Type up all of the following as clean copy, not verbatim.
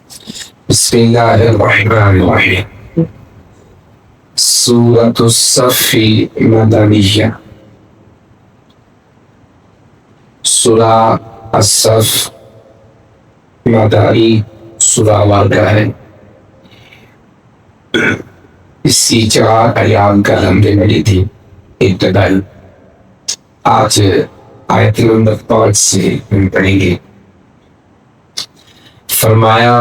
بسم اللہ الرحمن الرحیم۔ سورۃ الصف مدنیہ۔ سورہ الصف مدنی سورہ واقع ہے۔ اس کی 4 آیات کا ہم نے پڑھی تھی ابتدائی۔ آج آیت نمبر 5 سے ہم پڑھیں گے۔ فرمایا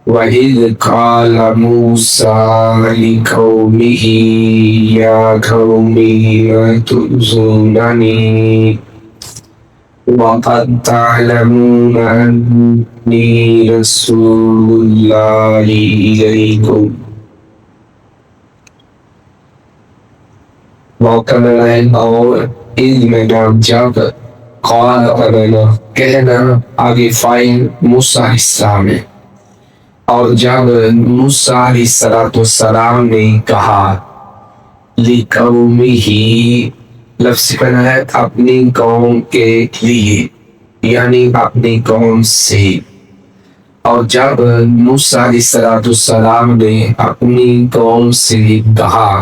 وَإِذْ قَالَ مُوسَىٰ لِقَوْمِهِ يَا قَوْمِ لِمَ تُؤْذُونَنِي وَقَدْ تَعْلَمُونَ أَنِّي رَسُولُ اللَّهِ إِلَيْكُمْ۔ موقع اور اذ میں نام جب قال ابنا کہنا آگے فائل موسیٰ علیہ السلام ہے، اور جب موسیٰ علیہ السلام نے کہا لِقَوْمِهِ لفظ بنا ہے اپنی قوم کے لیے، یعنی اپنی قوم سے۔ اور جب موسیٰ علیہ السلام نے اپنی قوم سے کہا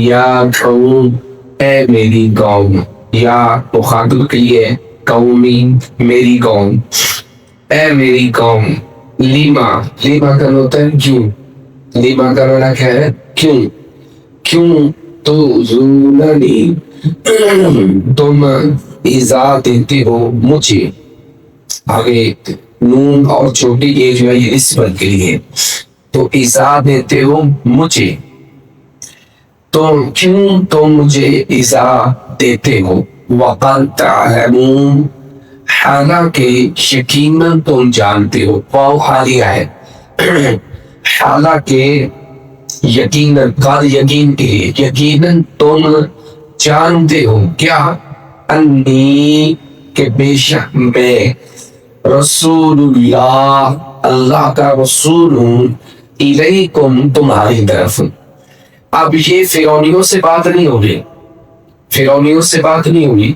یا قوم اے میری قوم، یا مخاطب کے لیے قومی میری قوم، اے میری قوم، لیما کا ہوتا ہے کیوں، لیما کا معنی کیا ہے کیوں تو زوننی تم ایذا دیتے ہو مجھے۔ آگے نون اور چھوٹی یہ جو ہے یہ نسبت کے لیے، تو ایذا دیتے ہو مجھے، تو کیوں تم مجھے ایذا دیتے ہو۔ وَقَدْ تَعْلَمُونَ حالانکہ یقیناً تم جانتے ہو، واو حالیہ ہے، حالانکہ یقیناً قال یقین کے لیے، یقیناً تم جانتے ہو کیا، انی کہ بے شک میں رسول اللہ اللہ کا رسول ہوں، الیکم تمہاری طرف۔ اب یہ فرعونیوں سے بات نہیں ہو رہی، فرعونیوں سے بات نہیں ہو رہی،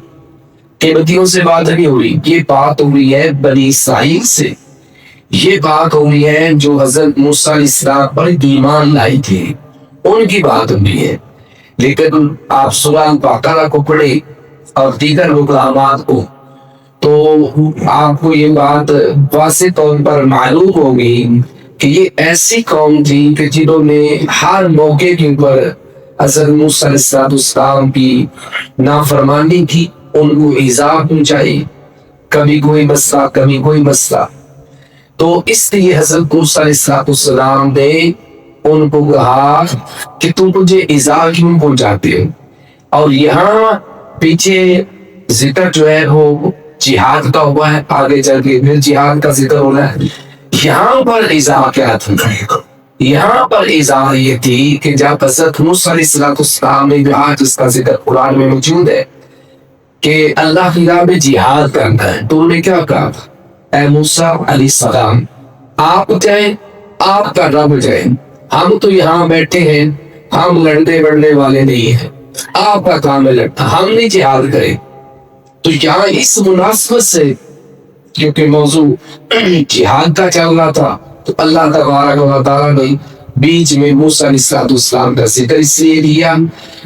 قبطیوں سے بات نہیں ہو رہی، یہ بات ہو رہی ہے بنی اسرائیل سے، یہ بات ہو رہی ہے جو حضرت موسیٰ علیہ السلام پر ایمان لائی تھی، ان کی بات ہو رہی ہے۔ لیکن آپ سورہ بقرہ کو پڑھے اور دیگر مقامات کو، تو آپ کو یہ بات واضح طور پر معلوم ہوگی کہ یہ ایسی قوم تھی کہ جنہوں نے ہر موقع کے اوپر حضرت موسیٰ علیہ السلام کی نافرمانی کی، ان کو ایذا پہنچائی، کبھی کوئی مسئلہ کبھی کوئی مسئلہ۔ تو اس لیے حضرت موسیٰ علیہ السلام نے ان کو کہا کہ تم مجھے ایذا کیوں پہنچاتے ہو۔ اور یہاں پیچھے ذکر جو ہے وہ جہاد کا ہوا ہے، آگے چل کے پھر جہاد کا ذکر ہو رہا ہے۔ یہاں پر ایذا کیا تھی، یہاں پر ایذا یہ تھی کہ جب حضرت موسیٰ علیہ السلام نے کہا، جس کا ذکر قرآن میں موجود ہے کہ اللہ کی راہ میں جہاد کرنا ہے، تو انہوں نے کیا کہا، اے موسیٰ علیہ السلام آپ جائیں، آپ کا رب جائیں، ہم تو یہاں بیٹھے ہیں، ہم لڑنے بڑھنے والے نہیں ہیں، آپ کا کام ہے لڑنا، ہم نہیں جہاد کریں۔ تو یہاں اس مناسبت سے کیونکہ موضوع جہاد کا چل رہا تھا، تو اللہ تبارک و تعالیٰ نے بیچ میں موسیٰ علیہ السلام کا ذکر اس لیے لیا،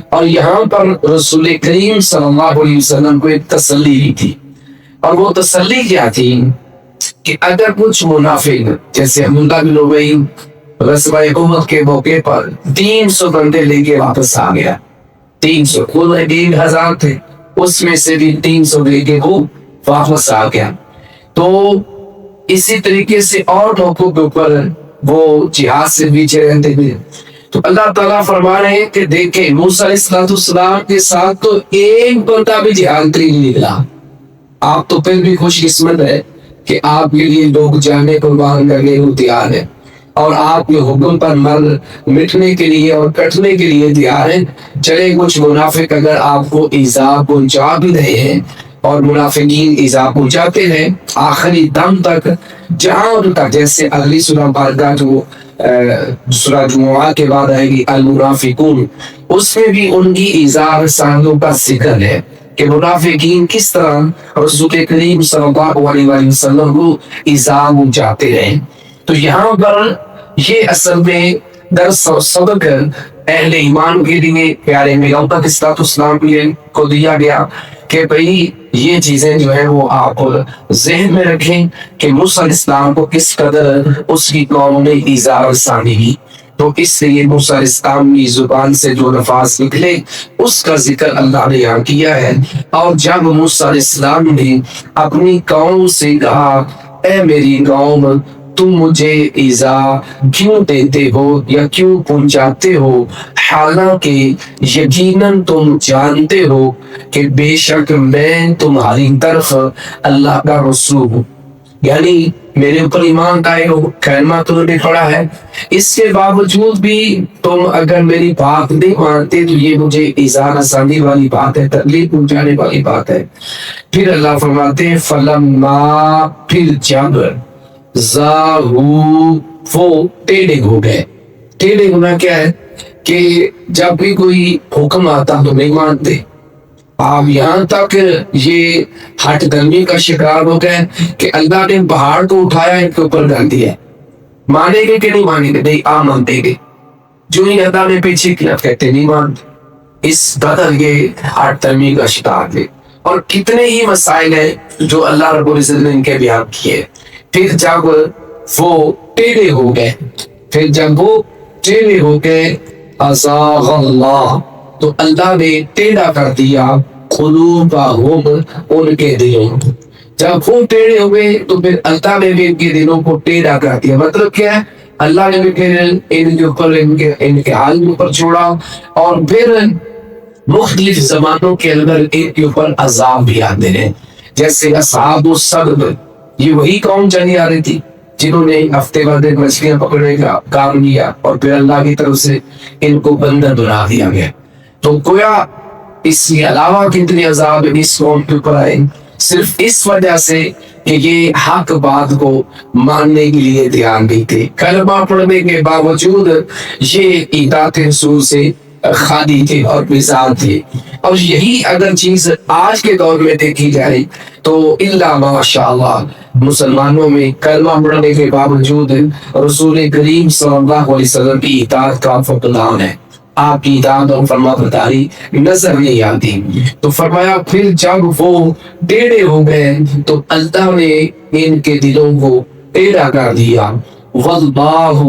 اور یہاں پر رسول کریم صلی اللہ علیہ وسلم کو ایک تسلی دی تھی۔ اور وہ تسلی کیا تھی کہ اگر کچھ منافق جیسے عبداللہ بن ابی غزوہ احد کے موقع پر 300 بندے لے کے واپس آ گیا، 300 کل 1000 تھے، اس میں سے بھی 300 لے کے وہ واپس آ گیا۔ تو اسی طریقے سے اور موقعوں کے اوپر وہ جہاد سے پیچھے رہتے تھے۔ تو اللہ تعالیٰ فرما رہے ہیں کہ دیکھیں موسیٰ علیہ السلام کے ساتھ تو ایک بندہ بھی جہاد کے لیے نہیں نکلا۔ آپ تو پھر بھی خوش قسمت ہے کہ آپ کے لیے لوگ جانے قربان کرنے کو تیار ہیں، اور آپ کے حکم پر مٹنے کے لیے اور کٹنے کے لیے تیار ہیں۔ چلے کچھ منافق اگر آپ کو ایذا پہنچا بھی رہے ہیں، اور منافقین ایذا پہنچاتے ہیں آخری دم تک، جہاں ان کا جیسے اگلی سورہ بارگاہ جو سورہ جمعہ کے بعد آئے گی المنافقون، اس میں بھی ان کی ایذا رسانوں کا ذکر ہے کہ منافقین کس طرح رسول کریم صلی اللہ علیہ وآلہ وسلم کو ایذا پہنچاتے رہے. تو یہاں پر یہ اصل میں درس اور سبق اہل ایمان کے لیے پیارے پیغمبر علیہ الصلوۃ والسلام کو دیا گیا کہ بھئی یہ چیزیں جو ہیں وہ آپ ذہن میں رکھیں کہ موسیٰ علیہ السلام کو کس قدر اس کی قوم نے ایذا رسانی کی. تو اس لیے موسیٰ علیہ السلام کی زبان سے جو الفاظ نکلے اس کا ذکر اللہ نے یہاں کیا ہے. اور جب موسیٰ علیہ السلام نے اپنی قوم سے کہا اے میری قوم تم مجھے ایذا کیوں دیتے ہو یا کیوں پہنچاتے ہو حالانکہ یقیناً تم جانتے ہو کہ بے شک میں تمہاری طرف اللہ کا رسول ہوں. یعنی میرے اوپر ایمان لائے ہو، کلمہ تم نے پڑھا ہے، اس کے باوجود بھی تم اگر میری بات نہیں مانتے تو یہ مجھے ایذا رسانی والی بات ہے، تکلیف پہنچانے والی بات ہے. پھر اللہ فرماتے ہیں فلما، پھر جب زاغو، وہ ٹیڑھے ہو گئے. ٹیڑھے ہونا کیا ہے کہ جب بھی کوئی حکم آتا تو نہیں مانتے. آپ یہاں تک یہ ہٹ درمی کا شکار ہو گئے کہ اللہ نے پہاڑ کو اٹھایا ان کے اوپر ڈال دیا. مانیں گے کہ نہیں مانیں گے؟ نہیں، آپ مانتے گے. جو ہی اللہ نے پیچھے کیا کہتے نہیں مانتے. اس قدر یہ ہٹ درمی کا شکار تھے. اور کتنے ہی مسائل ہیں جو اللہ رب العزت نے ان کے بیان کیے. پھر جب وہ ٹیڑھے ہو گئے، پھر جب وہ ٹیڑھے ہو گئے ازاغ اللہ، تو اللہ نے ٹیڑھا کر دیا قلوبہم، ان کے دلوں. جب وہ ٹیڑھے ہوئے تو پھر اللہ نے بھی ان کے دلوں کو ٹیڑھا کر دیا. مطلب کیا ہے؟ اللہ نے بھی پھر ان کے اوپر ان کے حال کے اوپر چھوڑا اور پھر مختلف زمانوں کے اندر ان کے اوپر عذاب بھی آتے ہیں. جیسے اصحاب السبت، یہ وہی قوم چلی آ رہی تھی جنہوں نے ہفتے بعد مچھلیاں پکڑنے کا کام کیا اور پھر اللہ کی طرف سے ان کو بندر بنا دیا گیا. تو گویا اس کے علاوہ کتنے عذاب اس قوم کے اوپر آئے صرف اس وجہ سے کہ یہ حق بات کو ماننے کے لیے تیار نہیں تھے. کلمہ پڑھنے کے باوجود یہ اطاعت رسول سے خالی تھے اور بیزار تھے. اور یہی اگر چیز آج کے دور میں دیکھی جائے تو الا ماشاء اللہ مسلمانوں میں کلمہ پڑھنے کے باوجود رسول کریم صلی اللہ علیہ وسلم کی اطاعت کا فقدان ہے. آپ کی اطاعت اور فرما برداری نظر نہیں آتی. تو فرمایا پھر جب وہ ٹیڑھے ہو گئے تو اللہ نے ان کے دلوں کو ٹیڑھا کر دیا. واللہ،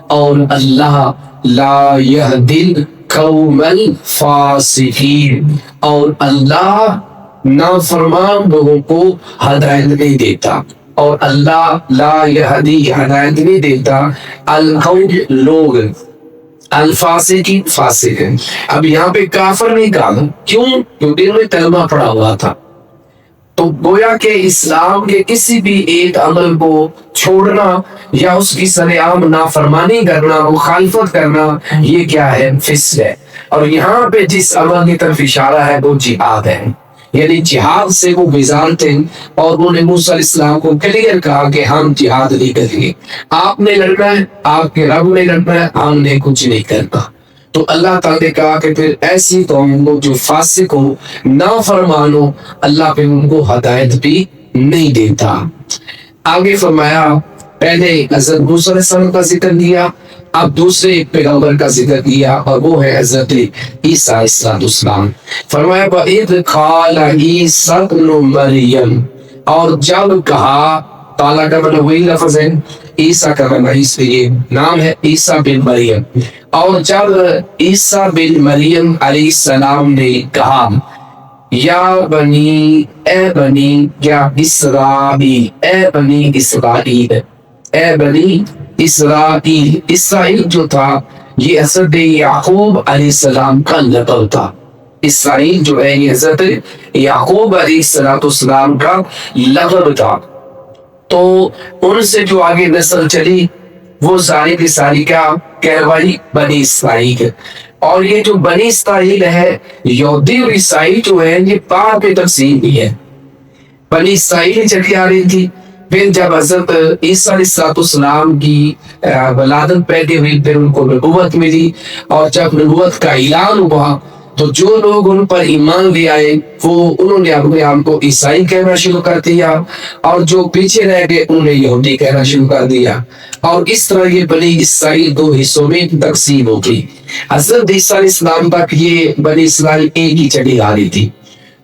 اور اللہ لا یہدی القوم الفاسقین، اور اللہ نافرمان لوگوں کو ہدایت نہیں دیتا. اور اللہ لا یہدی، ہدایت نہیں دیتا، القوم، لوگ، الفاسقین، فاسق ہیں. اب یہاں پہ کافر نہیں کہا، کیوں؟ کیونکہ انہوں نے کلمہ پڑھا ہوا تھا. تو گویا کہ اسلام کے کسی بھی ایک عمل کو چھوڑنا یا اس کی سرعام نافرمانی کرنا، مخالفت کرنا، یہ کیا ہے؟ فسق ہے. اور یہاں پہ جس عمل کی طرف اشارہ ہے وہ جہاد ہے. یعنی جہاد سے وہ بیزار تھے اور انہوں نے موسیٰ علیہ السلام کو کلیئر کہا کہ ہم جہاد نہیں کریں گے. آپ نے لڑنا ہے، آپ کے رب نے لڑنا ہے، ہم نے کچھ نہیں کرنا. تو اللہ تعالیٰ نے کہا کہ پھر ایسی قوم کو جو فاسق ہو، نافرمان ہو، اللہ پھر ان کو ہدایت بھی نہیں دیتا. آگے فرمایا پہلے حضرت موسیٰ علیہ السلام کا ذکر کیا، اب دوسرے ایک پیغمبر کا ذکر کیا اور وہ ہے حضرت عیسیٰ علیہ السلام. فرمایا وَإِذْ قَالَ عِیسیٰ ابْنُ مَرْیَم، اور جب کہا، تعالیٰ کا مطلب وہی لفظ ہے، عیسیٰ کا مطلب اس لیے نام ہے عیسیٰ بن مریم. اور جب عیسیٰ بن مریم علیہ السلام نے کہا یا بنی، اے بنی کیا اسرائیل، اے بنی اسرائیل، اے بنی اسرائیل. اسرائیل جو تھا یہ حضرت یعقوب علیہ السلام کا لقب تھا. اسرائیل جو ہے یہ حضرت یعقوب علیہ السلام کا لقب تھا. تو ان سے جو آگے نسل چلی وہ ساری کی ساری کیا کہلوائی؟ بنی اسرائیل. اور یہ جو بنی اسرائیل ہے، یہودی اور عیسائی جو ہے، یہ بعد میں تقسیم بھی ہے. بنی اسرائیل چلی آ رہی تھی. پھر جب حضرت عیسیٰ علیہ السلام کی ولادت پیدا ہوئی، پھر ان کو نبوت ملی. اور جب نبوت کا اعلان ہوا تو جو لوگ ان پر ایمان لے آئے انہوں نے اپنے آپ کو عیسائی کہنا شروع کر دیا، اور جو پیچھے رہ گئے انہوں نے یہودی کہنا شروع کر دیا، اور اس طرح یہ بنی اسرائیل دو حصوں میں تقسیم ہو گئی۔ حضرت عیسیٰ علیہ السلام تک یہ بنی اسرائیل ایک ہی چلی آ رہی تھی۔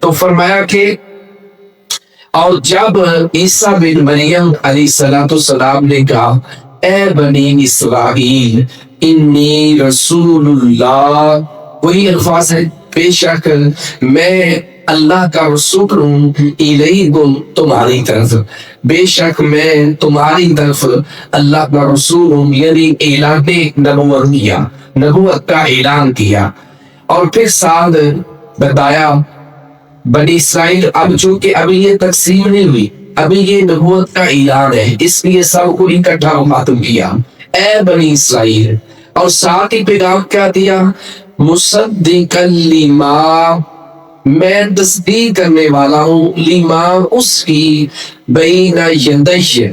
تو فرمایا کہ اور جب عیسیٰ بن مریم علیہ السلام نے کہا اے بنی اسرائیل انی رسول اللہ، وہی الفاظ ہے، بے شک میں اللہ کا رسول ہوں، الیکم تمہاری طرف، بے شک میں تمہاری طرف اللہ کا رسول ہوں، یعنی اعلان نبوت کیا، نبوت کا اعلان کیا۔ اور پھر ساتھ بتایا بنی اسرائیل اب چونکہ ابھی یہ تقسیم نہیں ہوئی، ابھی یہ نبوت کا اعلان ہے، اس لیے سب کو اکٹھا ختم کیا، اے بنی اسرائیل۔ اور ساتھ ہی پیغام کیا دیا، مصدقا لما، میں تصدیق کرنے والا ہوں، لما اس کی، بین یدی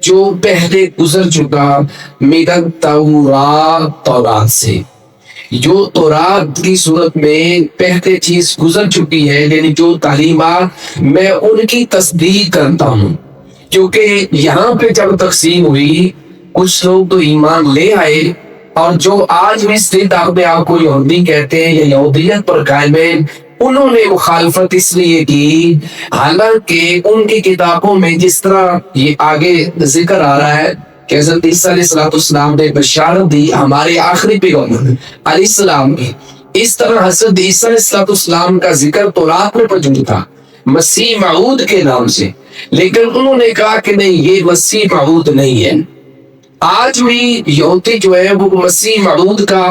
جو پہلے گزر چکا، من التوراۃ، تورات سے، جو تورات کی صورت میں پہلے چیز گزر چکی ہے، یعنی جو تعلیمات، میں ان کی تصدیق کرتا ہوں۔ کیونکہ یہاں پہ جب تقسیم ہوئی کچھ لوگ تو ایمان لے آئے، اور جو آج بھی اسٹیٹ اپنے آپ کو یہودی کہتے ہیں یا یہودیت پر قائم ہیں، انہوں نے مخالفت اس لیے کی، حالانکہ ان کی کتابوں میں جس طرح یہ آگے ذکر آ رہا ہے کہ حضرت عیسیٰ علیہ السلام نے بشارت دی ہمارے آخری پیغمبر علیہ السلام کی، اس طرح حضرت عیسیٰ علیہ السلام کا ذکر تورات میں موجود تھا مسیح موعود کے نام سے، لیکن انہوں نے کہا کہ نہیں، یہ مسیح موعود نہیں ہے۔ آج بھی یہودی جو ہے وہ مسیح موعود کا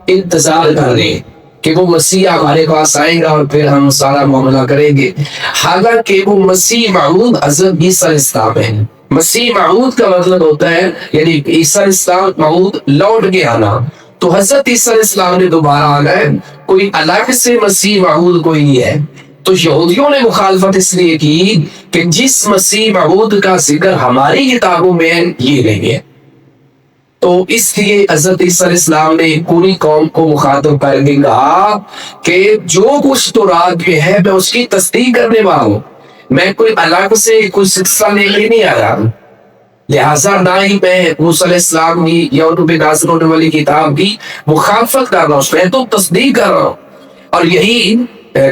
انتظار کر رہے ہیں کہ وہ مسیح ہمارے پاس آئے گا اور پھر ہم سارا معاملہ کریں گے، حالانکہ وہ مسیح موعود حضرت عیسیٰ علیہ السلام ہے۔ مسیح موعود کا مطلب ہوتا ہے یعنی عیسیٰ علیہ السلام موعود لوٹ کے آنا، تو حضرت عیسیٰ علیہ السلام نے دوبارہ آنا ہے، کوئی الگ سے مسیح موعود کوئی نہیں ہے۔ تو یہودیوں نے مخالفت اس لیے کی کہ جس مسیح موعود کا ذکر ہماری کتابوں میں یہ نہیں ہے، تو اس لیے حضرت عیسیٰ علیہ السلام نے پوری قوم کو مخاطب کر کے کہا کہ جو کچھ تورات میں ہے میں اس کی تصدیق کرنے والا ہوں، میں کوئی الگ سے کوئی سلسلہ لے کے نہیں آیا، لہٰذا نہ ہی میں موسیٰ علیہ السلام کی یا ان پہ نازل ہونے والی کتاب کی مخالفت کر رہا ہوں، میں تو تصدیق کر رہا ہوں۔ اور یہی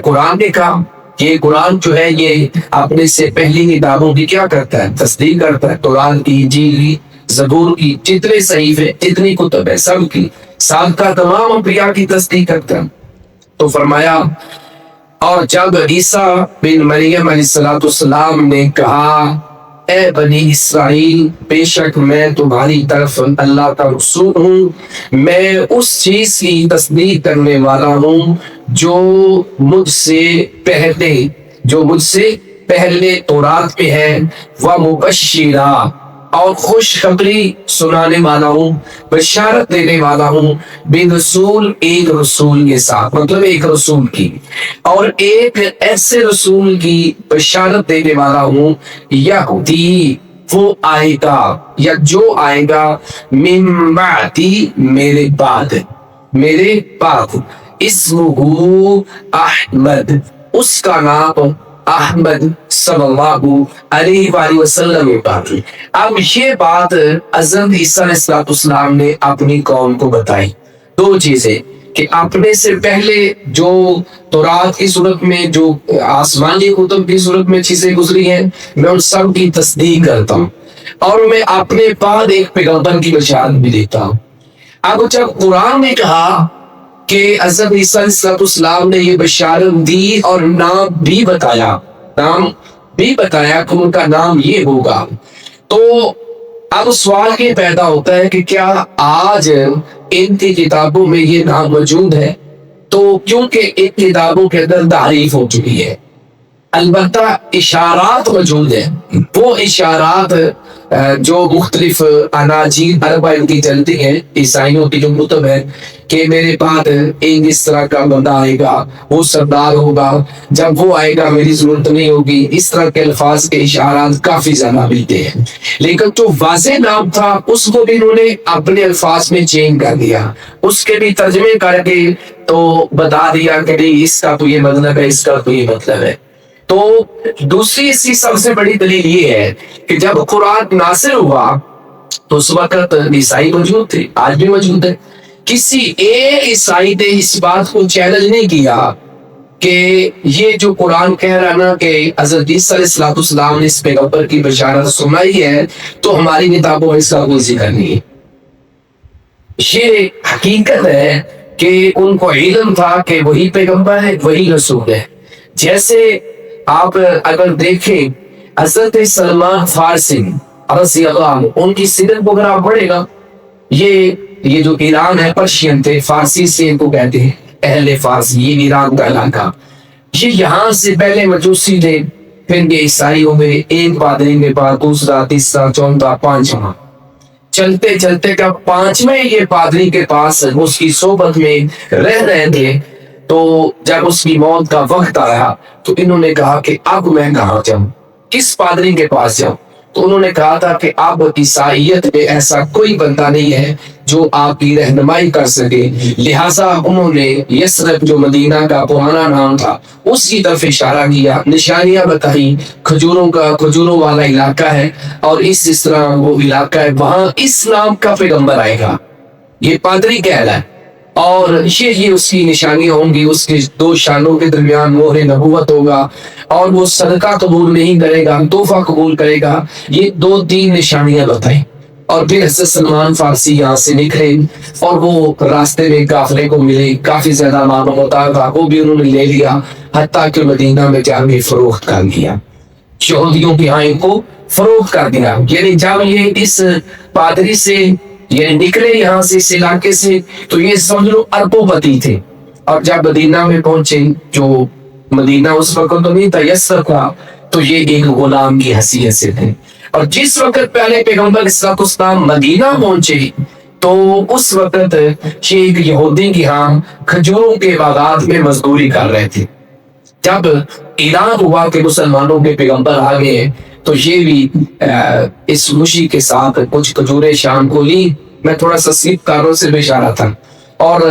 قرآن نے کہا کہ قرآن جو ہے یہ اپنے سے پہلی کتابوں کی کیا کرتا ہے، تصدیق کرتا ہے، قرآن کی، انجیل کی، زبور کی، جتنے صحیفے، جتنی کتب ہے سب کی، سابقہ تمام انبیاء کی تصدیق کرتا ہے۔ تو فرمایا اور جب عیسیٰ بن مریم علیہ السلام نے کہا اے بنی اسرائیل بے شک میں تمہاری طرف اللہ کا رسول ہوں، میں اس چیز کی تصدیق کرنے والا ہوں جو مجھ سے پہلے تورات میں ہے، ومبشرا، اور خوشخبری سنانے والا ہوں، بشارت دینے والا ہوں، برسول، ایک رسول کے ساتھ، مطلب ایک رسول کی، اور ایک ایسے رسول کی بشارت دینے والا ہوں، یہودی، وہ آئے گا یا جو آئے گا، من بعدی، میرے بعد، اسمہ احمد، اس کا نام احمد صلی اللہ علیہ وآلہ وسلم کا۔ اب یہ بات حضرت عیسیٰ علیہ السلام نے اپنی قوم کو بتائی، دو چیزیں، کہ اپنے سے پہلے جو تورات کی صورت میں، جو آسمانی کتب کی صورت میں چیزیں گزری ہیں، میں ان سب کی تصدیق کرتا ہوں، اور میں اپنے بعد ایک پیغمبر کی بشارت بھی دیتا ہوں۔ اب جب قرآن نے کہا کہ حضرت عیسیٰ علیہ السلام نے یہ بشارت دی اور نام بھی بتایا کہ ان کا نام یہ ہوگا، تو اب سوال یہ پیدا ہوتا ہے کہ کیا آج ان کی کتابوں میں یہ نام موجود ہے؟ تو کیونکہ ان کتابوں کے اندر تحریف ہو چکی ہے، البتہ اشارات موجود ہیں، وہ اشارات جو مختلف اناجیل اربع ان کی چلتی ہیں، عیسائیوں کی جو کتب ہے کہ میرے بعد ایک اس طرح کا بندہ آئے گا، وہ سردار ہوگا، جب وہ آئے گا میری ضرورت نہیں ہوگی، اس طرح کے الفاظ کے اشارات کافی زیادہ ملتے ہیں. لیکن جو واضح نام تھا اس کو بھی انہوں نے اپنے الفاظ میں چینج کر دیا، اس کے بھی ترجمے کر کے تو بتا دیا کہ نہیں اس کا تو یہ مطلب ہے، اس کا تو یہ مطلب ہے. تو دوسری اس کی سب سے بڑی دلیل یہ ہے کہ جب قرآن نازل ہوا تو اس وقت عیسائی موجود تھے، آج بھی موجود ہے. کسی ایک عیسائی نے اس بات کو چیلنج نہیں کیا کہ یہ جو قرآن کہہ رہا نا کہ حضرت عیسیٰ علیہ السلام نے اس پیغمبر کی بشارت سنائی ہے تو ہماری کتابوں میں اس کا کوئی ذکر نہیں ہے. یہ حقیقت ہے کہ ان کو علم تھا کہ وہی پیغمبر ہے، وہی رسول ہے. جیسے آپ اگر دیکھیں حضرت سلمان فارسی رضی اللہ عنہ، ان کی سیرت کو اگر آپ پڑھے گا، یہ جو ایران ہے پرشین تھے، فارسی سے ان کو کہتے ہیں، اہل فارسی، یہ ایران کا علاقہ. یہ یہاں سے پہلے مجوسی تھے، پھر یہ عیسائی ہو گئے، ایک پادری کے پاس، دوسرا، تیسرا، چوتھا، پانچواں. چلتے چلتے جب پانچویں یہ پادری کے پاس اس کی صحبت میں رہ رہے تھے تو جب اس کی موت کا وقت آیا تو انہوں نے کہا کہ اب میں کہاں جاؤں، کس پادری کے پاس جاؤں. تو انہوں نے کہا تھا کہ اب عیسائیت میں ایسا کوئی بندہ نہیں ہے جو آپ کی رہنمائی کر سکے. لہٰذا انہوں نے یثرب جو مدینہ کا پرانا نام تھا اس کی طرف اشارہ کیا، نشانیاں بتائی، کھجوروں والا علاقہ ہے اور اس طرح وہ علاقہ ہے، وہاں اس نام کا پیغمبر آئے گا، یہ پادری کہلاتا ہے. اور یہ اس کی نشانیاں ہوں گی، اس کے دو شانوں کے درمیان مہر نبوت ہوگا اور وہ صدقہ قبول نہیں کرے گا، تحفہ قبول کرے گا. یہ دو تین نشانیاں بتائیں. اور پھر حضرت سلمان فارسی یہاں سے نکلے اور وہ راستے میں قافلے کو ملے، کافی زیادہ مال و متاع تھا، وہ بھی انہوں نے لے لیا، حتیٰ کہ مدینہ میں جا کے فروخت کر دیا، یہودیوں کے ہاں ان کو فروخت کر دیا. یعنی جب یہ اس پادری سے یعنی نکلے یہاں سے اس علاقے سے تو یہ سمجھ لو اربوں پتی تھے. اور جب مدینہ میں پہنچے، جو مدینہ اس وقت تو نہیں تھا، یثرب تھا، تو یہ ایک غلام کی حیثیت سے تھے. اور جس وقت پہلے پیغمبر علیہ السلام مدینہ پہنچے تو اس وقت یہ ایک یہودی کی ہاں کھجوروں کے باغات میں مزدوری کر رہے تھے. جب اعلان ہوا کہ مسلمانوں کے پیغمبر آ گئے تو یہ بھی اس خوشی کے ساتھ کچھ کھجوریں شام کو لی. میں تھوڑا سا سلیپ کاروں سے بھی اشارہ تھا اور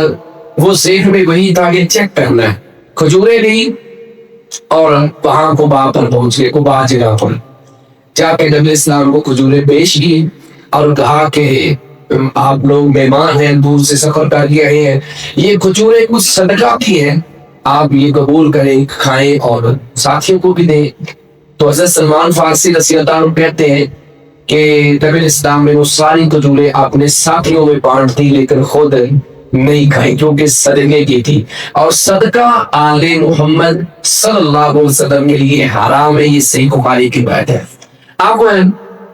وہ ذہن میں وہی تھا کہ چیک کرنا ہے. کھجوریں لی اور وہاں قباء پر پہنچ گئے، قباء جگہ پر جا کے نبی اسلام کو کھجوریں پیش کی اور کہا کہ آپ لوگ مہمان ہیں، دور سے سفر کر کے آئے ہیں، یہ کھجوریں کچھ صدقہ کی ہیں، آپ یہ قبول کریں، کھائیں اور ساتھیوں کو بھی دیں. تو حضرت سلمان فارسی رضی اللہ عنہ کہتے ہیں کہ نبی اسلام نے وہ ساری کھجوریں اپنے ساتھیوں میں بانٹ دی لیکن خود نہیں کھائی کیونکہ صدقے کی تھی، اور صدقہ آل محمد صلی اللہ علیہ وسلم کے لیے حرام ہے. یہ صحیح بخاری کی بات ہے. آپ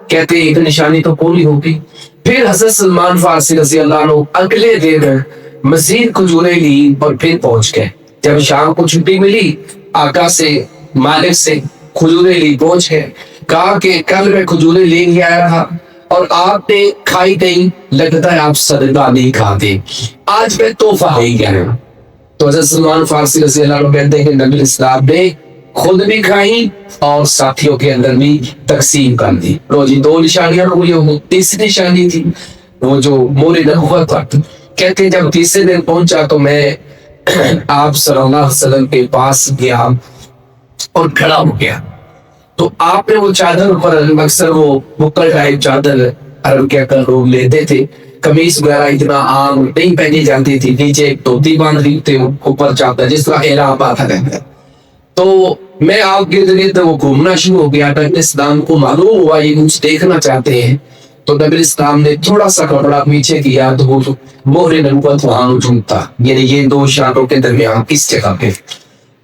کہتے ہیں ایک نشانی تو پوری ہوگی. پھر حضرت سلمان فارسی رضی اللہ عنہ اگلے دن مزید کھجوریں لی اور پھر پہنچ گئے. جب شام کو چھٹی ملی آقا سے، مالک سے، کھجوریں لی پہنچ گئے. کہا کہ کل میں کھجوریں لے کے آیا تھا اور آپ نے کھائی نہیں، لگتا ہے آپ صدقہ نہیں کھاتے، آج میں تحفہ لے کے آیا. تو حضرت سلمان فارسی رضی اللہ عنہ کہتے ہیں کہ نبی اسلام نے خود بھی کھائی اور ساتھیوں کے اندر بھی تقسیم کر دی. لو جی، دو نشانیاں ہوئی. وہ تیسری نشانی تھی وہ جو مہر نبوت وقت کہتے ہیں جب تیسرے دن پہنچا تو میں آپ صلی اللہ علیہ وسلم کے پاس گیا اور کھڑا ہو گیا. تو آپ نے وہ چادر پر، اکثر وہ بکل ٹائپ چادر عرب کے اکثر لوگ لیتے تھے، قمیص وغیرہ اتنا عام نہیں پہنی جاتی تھی، نیچے ایک دھوتی باندھ لی تھی، اوپر چادر جس طرح احرام آتا رہتا. تو میں آپ کے ذریعے وہ گھومنا شروع ہو گیا. نبی اسلام کو معلوم ہوا یہ کچھ دیکھنا چاہتے ہیں تو نبی اسلام نے تھوڑا سا کپڑا پیچھے کیا تو وہ مہر نبوت وہاں موجود تھا، یعنی یہ دو شانوں کے درمیان اس جگہ پہ.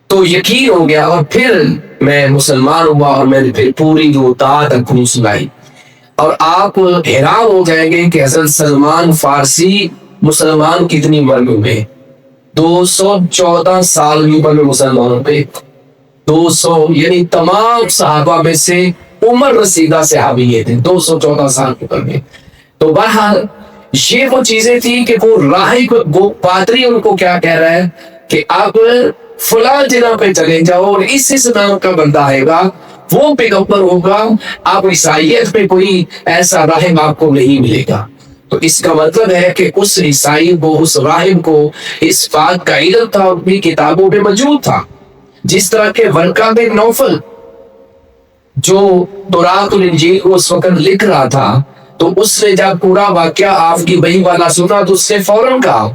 تو یقین ہو گیا اور پھر میں مسلمان ہوا اور میں نے پھر پوری جو تک سنائی. اور آپ حیران ہو جائیں گے کہ حضرت سلمان فارسی مسلمان کتنی عمر میں ہوئے. 214 سال کی عمر میں مسلمانوں پہ 200، یعنی تمام صحابہ میں سے عمر رسیدہ صحابی تھے، 214 سال کی عمر میں. تو بہرحال یہ وہ چیزیں تھیں کہ وہ راہب، وہ پادری ان کو کیا کہہ رہا ہے کہ آپ فلاں جگہ پہ چلے جاؤ اور اس نام کا بندہ آئے گا، وہ پیغمبر ہوگا، آپ عیسائیت میں کوئی ایسا راہب آپ کو نہیں ملے گا. تو اس کا مطلب ہے کہ اس عیسائی کو، اس راہب کو اس بات کا علم تھا، اپنی کتابوں میں موجود تھا. جس طرح کے ورقہ بن نوفل جو توراۃ الانجیل کو اس وقت لکھ رہا تھا، تو اس نے جب پورا واقعہ آپ کی وحی والا سنا تو اس نے فوراً کہا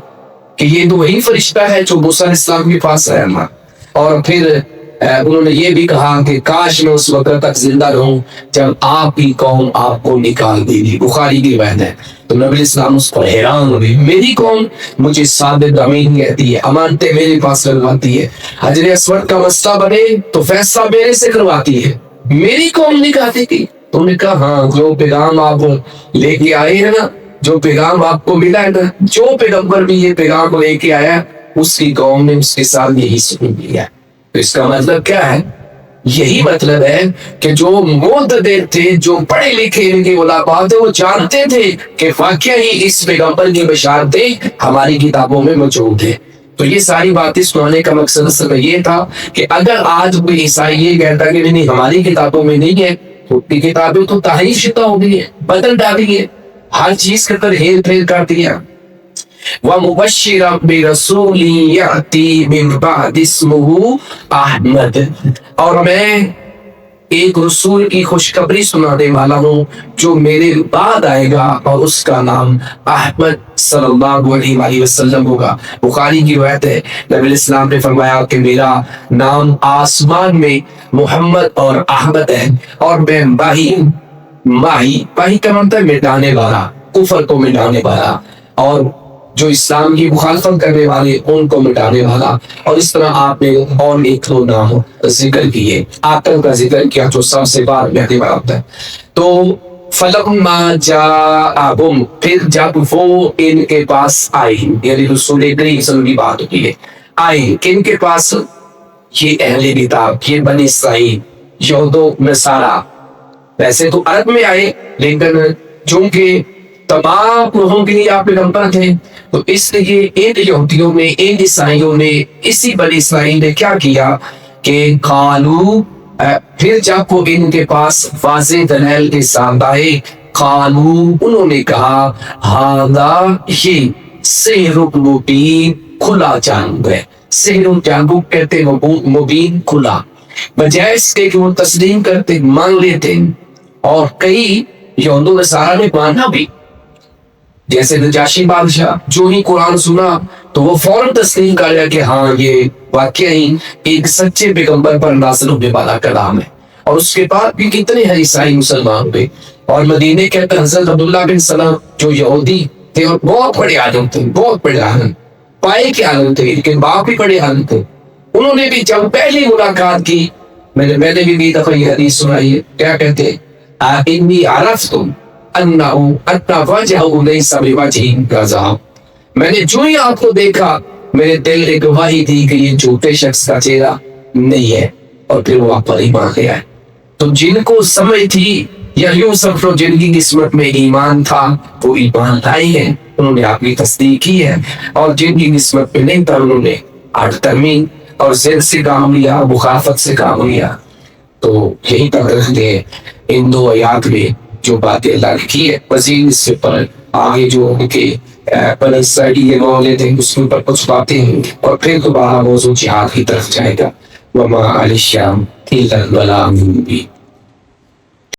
کہ یہ تو وہی فرشتہ ہے جو موسیٰ علیہ السلام کے پاس آیا تھا. اور پھر انہوں نے یہ بھی کہا کہ کاش میں اس وقت تک زندہ رہوں جب آپ کی قوم آپ کو نکال دے گی. بخاری کی روایت ہے. تو نبی اسلام اس پر حیران ہوئے، میری قوم مجھے ثابت امین کہتی ہے، امانتیں میرے پاس کرواتی ہے، حجر اسود کا مسئلہ بنے تو فیصلہ میرے سے کرواتی ہے، میری قوم نکالتی تھی. تو نے کہا ہاں، جو پیغام آپ لے کے آئے ہیں نا، جو پیغام آپ کو ملا ہے نا، جو پیغمبر بھی یہ پیغام لے کے آیا اس کی قوم نے اس کے ساتھ یہی سلوک کیا. تو اس کا مطلب کیا ہے؟ یہی مطلب ہے کہ جو معتدل تھے، جو پڑھے لکھے ان کے علماء تھے، وہ جانتے تھے کہ واقعی اس پیغمبر کی بشارتیں ہماری کتابوں میں موجود ہیں. تو یہ ساری باتیں سنانے کا مقصد اصل میں یہ تھا کہ اگر آج کوئی عیسائی یہ کہتا کہ نہیں ہماری کتابوں میں نہیں ہے، تو کی کتابیں تو تحریف شدہ ہو گئی ہے، بدل ڈالی ہے، ہر چیز کے اندر ہیر پھیر کر دیا. وَمُبَشِّرًا بِرَسُولٍ يَأْتِي مِن بَعْدِ اسْمُهُ أَحْمَدُ، اور میں ایک رسول کی خوشخبری سنانے والا ہوں جو میرے بعد آئے گا اور اس کا نام احمد صلی اللہ علیہ وآلہ وسلم ہوگا. بخاری کی روایت ہے، نبی علیہ السلام نے فرمایا کہ میرا نام آسمان میں محمد اور احمد ہے، اور میں ماہی کا مطلب ہے مٹانے والا، کفر کو مٹانے والا، اور جو اسلام کی مخالفت کرنے والے ان کو مٹانے والا. اور اس طرح آپ نے اور ایک دو نام ذکر کیے، آقل کا ذکر کیا جو سب سے بعد میں ہوتا ہے. تو فلما جاءہم، پھر جب وہ ان کے پاس آئے، یعنی رسول کریم صلی اللہ علیہ وسلم کی بات ہوتی ہے، آئے کن کے پاس؟ یہ اہل کتاب، یہ بنی اسرائیل، یہود و نصارہ. ویسے تو عرب میں آئے، لیکن چونکہ تمام لوگوں کے لیے آپ پیغمبر تھے، تو اس لیے ان یہودیوں نے، ان عیسائیوں نے، اسی بنی اسرائیل نے کیا کیا کہ قالو، پھر جب وہ ان کے پاس واضح دلائل کے ساتھ آئے، قالو انہوں نے کہا ہذا، یہ سحر مبین، کھلا جادو ہے. سحر جادو کہتے مبین، کھلا، بجائے اس کے کہ وہ تسلیم کرتے، مان لیتے. اور کئی یہود و نصارہ نے مانا بھی، جیسے نجاشی بادشاہ جو ہی قرآن سنا تو وہ فوراً تسلیم کر لیا کہ ہاں یہ واقعی ایک سچے پیغمبر پر نازل ہونے والا کلام ہے. اور اس کے بعد بھی کتنے ہیں عیسائی مسلمان ہوئے. اور مدینے کے اندر حضرت عبداللہ بن سلام جو یہودی تھے اور بہت بڑے عالم تھے، بہت بڑے عالم، پائے کے عالم تھے، لیکن باپ بھی بڑے عالم تھے. انہوں نے بھی جب پہلی ملاقات کی، میں نے بھی دفعہ یہ حدیث سنائی ہے، کیا کہتے ہیں؟ انی عرفت ان وجهه ليس بوجه كذاب، میں نے جو ہی آپ کو دیکھا میرے دل نے گواہی دی کہ یہ جھوٹے شخص کا چہرہ نہیں ہے. اور پھر وہ آپ پر ایمان لے آئے. تو جن کو سمجھ تھی یا یوں سمجھو جن کی قسمت میں ایمان تھا وہ ایمان لائے ہیں، انہوں نے آپ کی تصدیق کی ہے. اور جن کی قسمت میں نہیں تھا انہوں نے ہٹ ترمیم اور ضد سے کام لیا، مخالفت سے کام لیا. تو یہی تک رکھتے ہیں ان دو آیات میں جو باتیں اللہ نے کی ہے. مزید اس سے پر آگے جو ان کے بنی اسرائیل کے معاملے تھے اس کے اوپر کچھ باتیں ہیں، اور پھر دوبارہ موضوع جہاد کی طرف جائے گا. وما علی الشام الا البلاغ المبین.